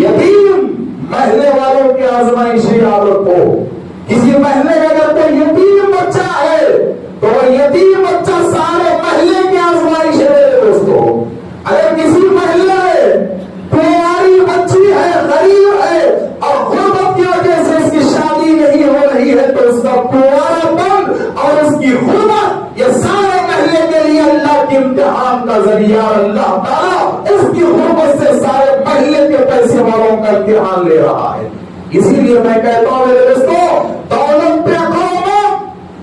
یتیم محلے والوں کی آزمائشیں یاد رکھو. کسی محلے میں اگر کوئی یتیم بچہ ہے تو وہ یتیم بچہ سارے محلے کی آزمائش ہے میرے دوستو. اگر کسی محلے میں پیاری بچی ہے، غریب ہے اور غربت کی وجہ سے اس کی شادی نہیں ہو رہی ہے تو اس کا پیارا پن اور اس کی غربت یہ سارے محلے کے لیے اللہ کے امتحان کا ذریعہ. اللہ تعالیٰ اس کی غربت سے سارے محلے کے پیسے والوں کا امتحان لے رہا ہے. اسی لیے میں کہتا ہوں میرے دوستو، دولت پہ قوم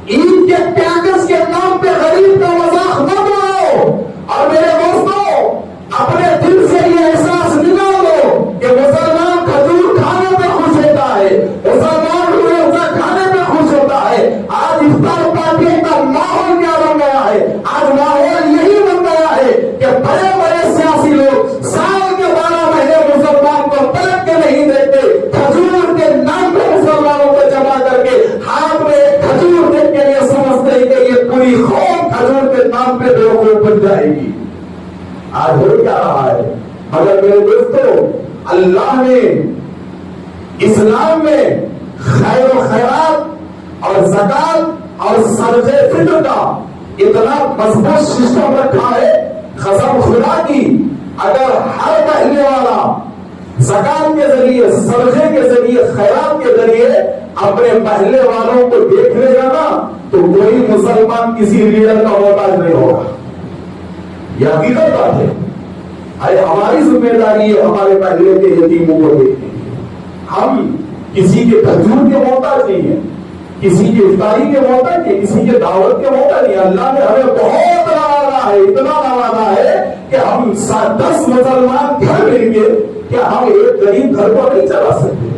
عید کے پیکج کے نام پہ غریب کا مذاق مت اڑاؤ. اور میرے دوستو اپنے دل سے یہ احساس نکالو کہ مسلمان کھجور کھانے پہ خوش ہوتا ہے، مسلمان روزہ کھانے پہ خوش ہوتا ہے. آج افطار پارٹی کا ماحول کیا بن گیا ہے؟ آج ماحول یہی بن گیا ہے کہ بڑے بڑے سیاسی لوگ سال کے 12 مہینے مسلمان کو پلٹ کے نہیں دیتے. کھجور کے نام پہ مسلمانوں کو جمع کر کے ہاتھ میں ایک کھجور دینے کے لیے سمجھتے ہیں کہ یہ پوری قوم کھجور کے نام پہ بیوقوف بن جائے گی. آج ہو کیا رہا ہے؟ مگر میرے دوستو اللہ نے اسلام میں خیر و خیرات اور زکات اور صدقہ فطر کا اتنا مضبوط سسٹم رکھا ہے قسم خدا کی. اگر ہر محلے والا زکات کے ذریعے، صدقے کے ذریعے، خیرات کے ذریعے اپنے محلے والوں کو دیکھ لے گا نا تو کوئی مسلمان کسی لیڈر کا محتاج نہیں ہوگا. یہ حقیقت بات ہے. ارے ہماری ذمہ داری ہے ہمارے محلے کے یتیموں کو دیکھنے کی. ہم کسی کے کھجور کے محتاج نہیں ہیں، کسی کی افطاری کے محتاج نہیں، کسی کے دعوت کے محتاج نہیں. اللہ نے ہمیں بہت نوازا ہے، اتنا نوازا ہے کہ ہم 10 مسلمان گھر مل کے کیا ہم ایک غریب گھر کو نہیں چلا سکتے؟